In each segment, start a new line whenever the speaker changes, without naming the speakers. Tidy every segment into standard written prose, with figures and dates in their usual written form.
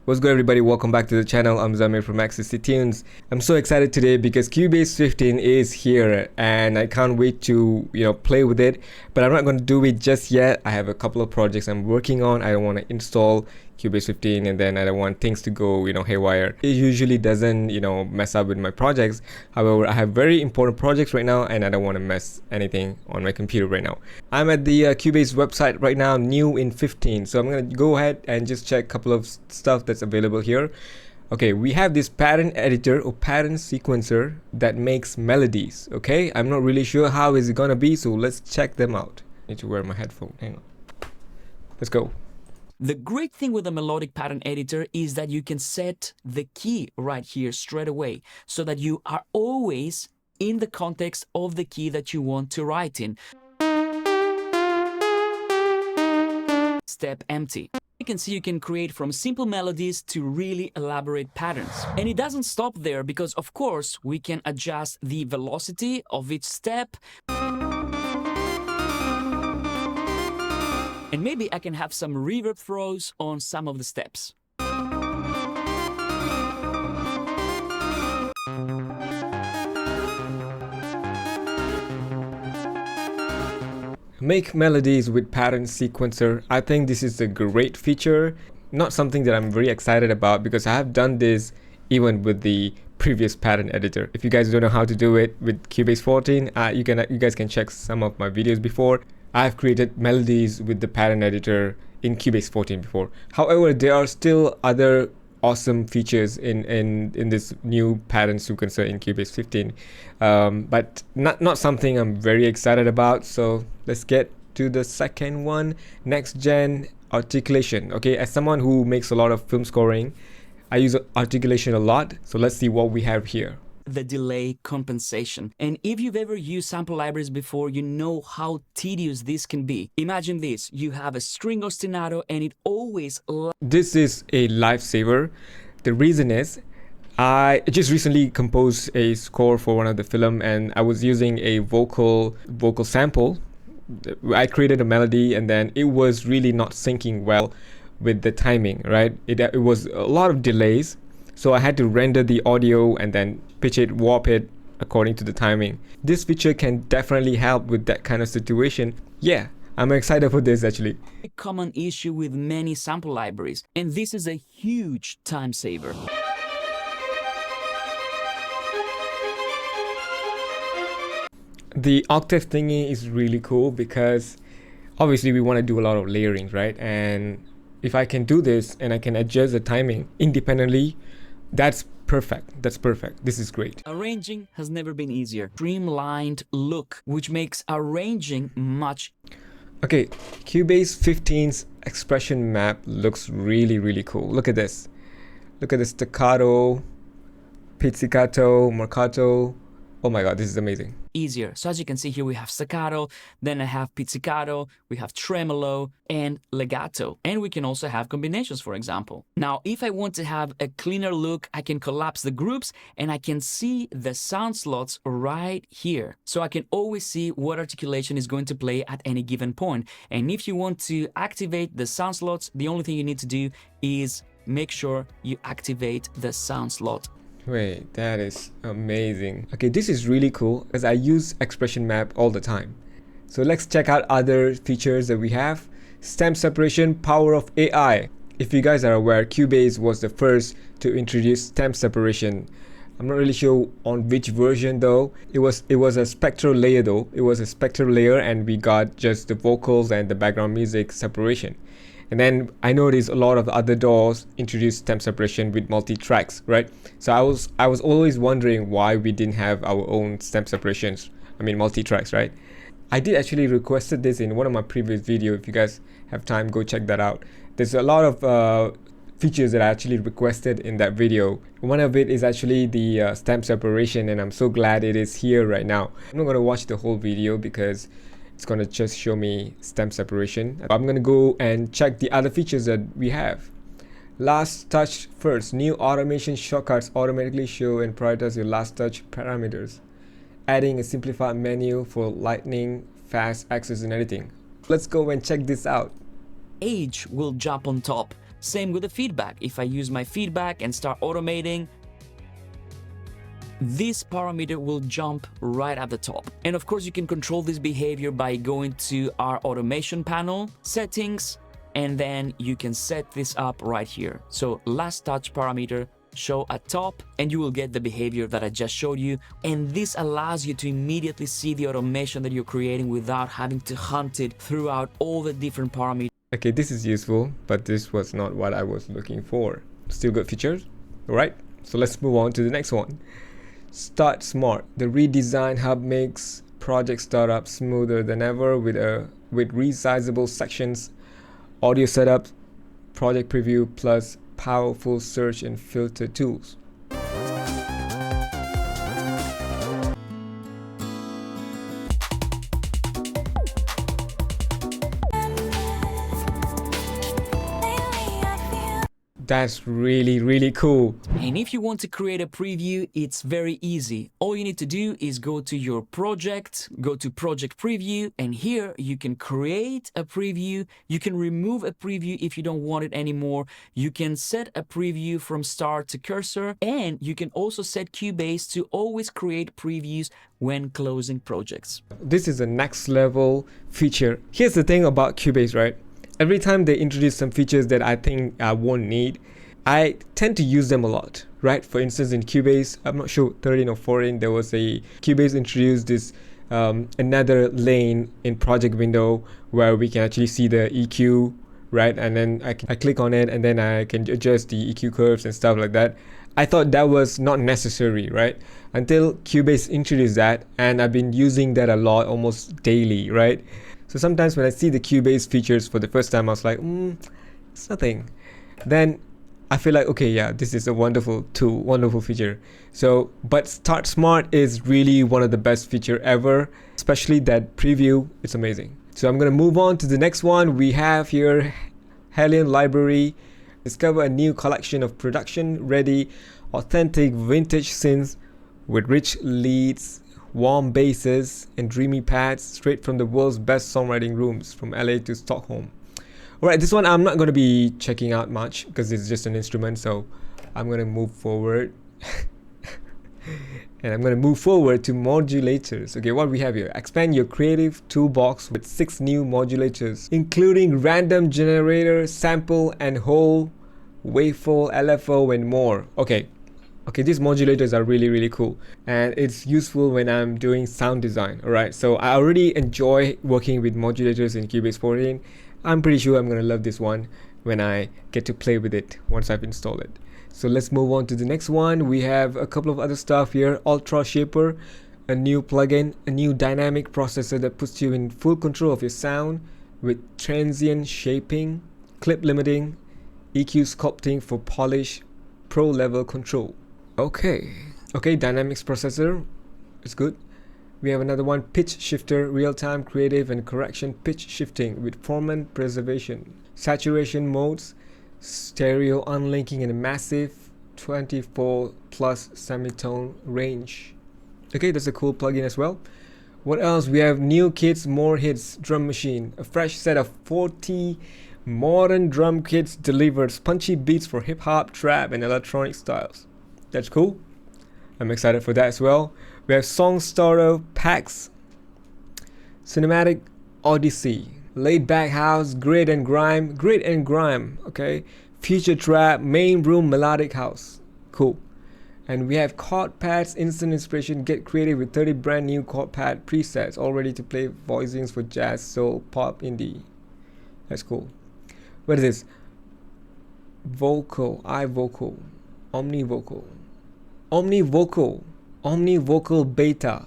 What's good, everybody? Welcome back to the channel. I'm Zamir from Access Tunes. I'm so excited today because Cubase 15 is here and I can't wait to play with it, but I'm not going to do it just yet. I have a couple of projects I'm working on. I don't want to install Cubase 15 and then I don't want things to go haywire. It usually doesn't mess up with my projects. However, I have very important projects right now and I don't want to mess anything on my computer right now. I'm at the Cubase website right now, new in 15, so I'm going to go ahead and just check a couple of stuff that's available here. Okay, we have this pattern editor or pattern sequencer that makes melodies. Okay, I'm not really sure how is it gonna be, so let's check them out. I need to wear my headphone. Hang on. Let's go.
The great thing with the melodic pattern editor is that you can set the key right here straight away so that you are always in the context of the key that you want to write in. Step empty. You can see you can create from simple melodies to really elaborate patterns. And it doesn't stop there because, of course, we can adjust the velocity of each step. And maybe I can have some reverb throws on some of the steps.
Make melodies with pattern sequencer. I think this is a great feature. Not something that I'm very excited about because I have done this even with the previous pattern editor. If you guys don't know how to do it with Cubase 14, you guys can check some of my videos before. I've created melodies with the pattern editor in Cubase 14 before. However, there are still other awesome features in this new pattern sequencer in Cubase 15, but not something I'm very excited about. So let's get to the second one, next gen articulation. Okay, as someone who makes a lot of film scoring, I use articulation a lot, so let's see what we have here.
The delay compensation. And if you've ever used sample libraries before, you know how tedious this can be. Imagine this, you have a string ostinato and it always...
This is a lifesaver. The reason is, I just recently composed a score for one of the film and I was using a vocal sample. I created a melody and then it was really not syncing well with the timing, right? It was a lot of delays. So I had to render the audio and then pitch it, warp it according to the timing. This feature can definitely help with that kind of situation. Yeah, I'm excited for this actually.
A common issue with many sample libraries, and this is a huge time saver.
The octave thingy is really cool because obviously we want to do a lot of layering, right? And if I can do this and I can adjust the timing independently, that's perfect. That's perfect. This is great.
Arranging has never been easier. Streamlined look, which makes arranging much.
Okay, Cubase 15's expression map looks really cool. Look at this. Look at the staccato, pizzicato, marcato. Oh my god, this is amazing.
Easier. So as you can see here, we have staccato, then I have pizzicato, we have tremolo and legato. And we can also have combinations, for example. Now, if I want to have a cleaner look, I can collapse the groups and I can see the sound slots right here. So I can always see what articulation is going to play at any given point. And if you want to activate the sound slots, the only thing you need to do is make sure you activate the sound slot.
Wait, that is amazing. Okay, this is really cool because I use expression map all the time. So let's check out other features that we have. Stamp separation, power of AI. If you guys are aware, Cubase was the first to introduce stamp separation. I'm not really sure on which version though. It was a spectral layer though. It was a spectral layer and we got just the vocals and the background music separation. And then I noticed a lot of the other DAWs introduced stamp separation with multi-tracks, right? So I was always wondering why we didn't have our own stamp separations. I mean multi-tracks, right? I did actually requested this in one of my previous videos. If you guys have time, go check that out. There's a lot of features that I actually requested in that video. One of it is actually the stamp separation, and I'm so glad it is here right now. I'm not going to watch the whole video because it's going to just show me stamp separation. I'm going to go and check the other features that we have. Last touch first. New automation shortcuts automatically show and prioritize your last touch parameters. Adding a simplified menu for lightning fast access and editing. Let's go and check this out.
Age will jump on top. Same with the feedback. If I use my feedback and start automating, this parameter will jump right at the top. And of course, you can control this behavior by going to our automation panel, settings, and then you can set this up right here. So last touch parameter, show at top, and you will get the behavior that I just showed you. And this allows you to immediately see the automation that you're creating without having to hunt it throughout all the different parameters.
Okay, this is useful, but this was not what I was looking for. Still good features, all right? So let's move on to the next one. Start Smart. The redesigned hub makes project startup smoother than ever with resizable sections, audio setup, project preview, plus powerful search and filter tools. That's really cool.
And if you want to create a preview, it's very easy. All you need to do is go to your project, go to project preview, and here you can create a preview. You can remove a preview if you don't want it anymore. You can set a preview from start to cursor, and you can also set Cubase to always create previews when closing projects.
This is a next level feature. Here's the thing about Cubase, right? Every time they introduce some features that I think I won't need, I tend to use them a lot, right? For instance, in Cubase, I'm not sure 13 or 14, there was a Cubase introduced this another lane in project window where we can actually see the EQ, right? And then I click on it and then I can adjust the EQ curves and stuff like that. I thought that was not necessary, right? Until Cubase introduced that, and I've been using that a lot, almost daily, right? So sometimes when I see the Cubase features for the first time, I was like, it's nothing. Then I feel like, okay, yeah, this is a wonderful tool, wonderful feature. So, but Start Smart is really one of the best feature ever, especially that preview. It's amazing. So I'm going to move on to the next one. We have here Hellion Library. Discover a new collection of production-ready, authentic vintage synths with rich leads, warm basses, and dreamy pads straight from the world's best songwriting rooms from LA to Stockholm. Alright, this one I'm not going to be checking out much because it's just an instrument, so I'm going to move forward. And I'm going to move forward to modulators. Okay, what we have here: expand your creative toolbox with 6 new modulators, including random generator, sample and whole, waveform, LFO, and more. Okay, these modulators are really cool, and it's useful when I'm doing sound design. Alright, so I already enjoy working with modulators in Cubase 14. I'm pretty sure I'm gonna love this one when I get to play with it once I've installed it. So let's move on to the next one. We have a couple of other stuff here. Ultra Shaper, a new plugin, a new dynamic processor that puts you in full control of your sound with transient shaping, clip limiting, EQ sculpting for polish, pro level control. Okay, dynamics processor, it's good. We have another one, pitch shifter, real-time creative and correction pitch shifting with formant preservation, saturation modes, stereo unlinking, and a massive 24 plus semitone range. Okay, that's a cool plugin as well. What else? We have New Kids More Hits drum machine, a fresh set of 40 modern drum kits delivers punchy beats for hip-hop, trap, and electronic styles. That's cool. I'm excited for that as well. We have Song Starter Packs, Cinematic Odyssey, Laid Back House, Grit and Grime, okay, Future Trap, Main Room Melodic House, cool. And we have chord pads, instant inspiration, get creative with 30 brand new chord pad presets, all ready to play voicings for jazz, soul, pop, indie. That's cool. What is this? iVocal, Omnivocal Beta.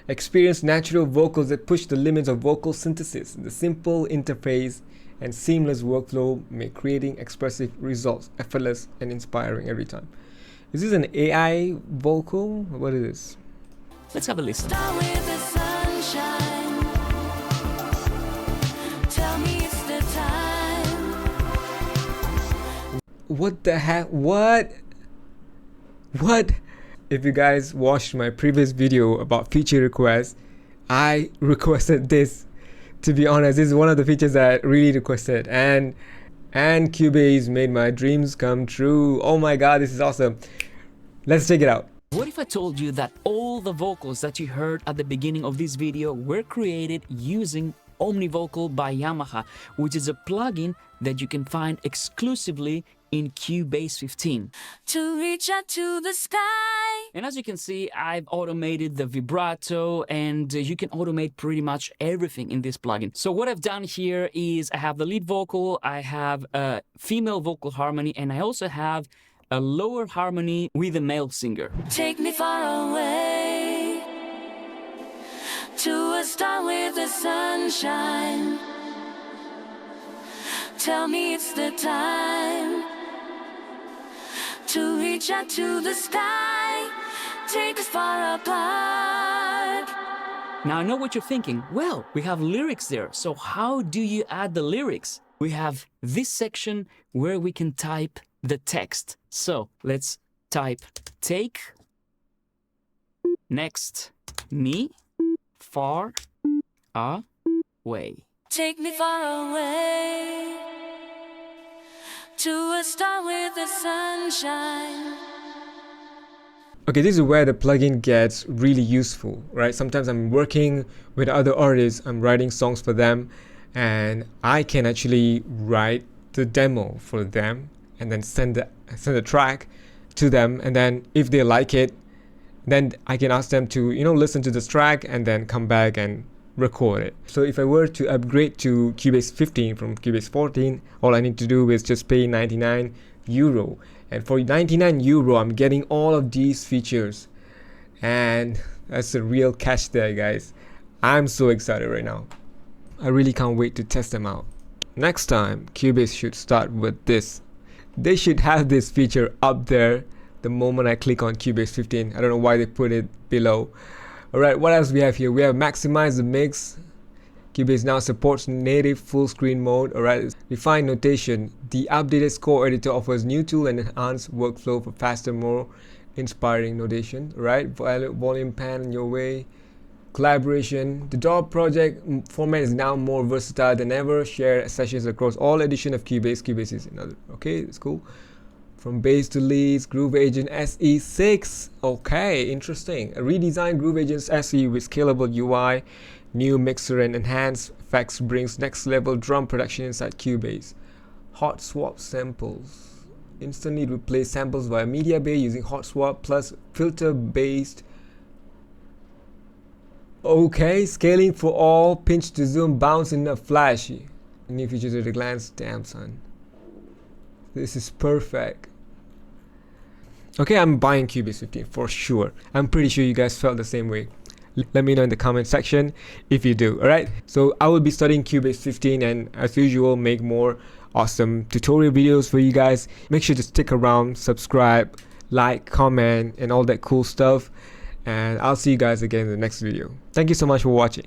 Experience natural vocals that push the limits of vocal synthesis. The simple interface and seamless workflow make creating expressive results effortless and inspiring every time. Is this an AI vocal? What is this?
Let's have a listen.
Start with the sunshine. Tell me it's the time.
What the heck? What? If you guys watched my previous video about feature requests, I requested this. To be honest, this is one of the features that I really requested, and And Cubase made my dreams come true. Oh my god, this is awesome. Let's check it out.
What if I told you that all the vocals that you heard at the beginning of this video were created using Omnivocal by Yamaha, which is a plugin that you can find exclusively in Cubase 15.
To reach out to the sky.
And as you can see, I've automated the vibrato, and you can automate pretty much everything in this plugin. So what I've done here is I have the lead vocal, I have a female vocal harmony, and I also have a lower harmony with a male singer.
Take me far away to a star with the sunshine. Tell me it's the time to reach out to the sky. Take us far apart.
Now I know what you're thinking. Well, we have lyrics there, so how do you add the lyrics? We have this section where we can type the text. So let's type take next me far away.
Take me far away to a star with the sunshine.
Okay, this is where the plugin gets really useful, right? Sometimes I'm working with other artists, I'm writing songs for them, and I can actually write the demo for them and then send the track to them, and then if they like it, then I can ask them to, listen to this track and then come back and record it. So if I were to upgrade to Cubase 15 from Cubase 14, all I need to do is just pay €99, and for €99 I'm getting all of these features, and that's a real catch there, guys. I'm so excited right now. I really can't wait to test them out. Next time Cubase should start with this. They should have this feature up there the moment I click on Cubase 15. I don't know why they put it below. Alright, what else we have here? We have maximize the mix. Cubase now supports native full screen mode. Alright, refine notation. The updated score editor offers new tool and enhanced workflow for faster, more inspiring notation. Alright, volume pan your way. Collaboration. The DAW project format is now more versatile than ever. Share sessions across all editions of Cubase. Cubase is another. Okay, that's cool. From bass to leads, Groove Agent SE6. Okay, interesting. A redesigned Groove Agent SE with scalable UI, new mixer and enhanced effects brings next level drum production inside Cubase. Hot swap samples. Instantly replace samples via media bay using hot swap plus filter based. Okay, scaling for all, pinch to zoom, bounce in a flash. New features at a glance. Damn, son. This is perfect. Okay, I'm buying Cubase 15 for sure. I'm pretty sure you guys felt the same way. Let me know in the comment section if you do. Alright, so I will be studying Cubase 15 and as usual make more awesome tutorial videos for you guys. Make sure to stick around, subscribe, like, comment and all that cool stuff. And I'll see you guys again in the next video. Thank you so much for watching.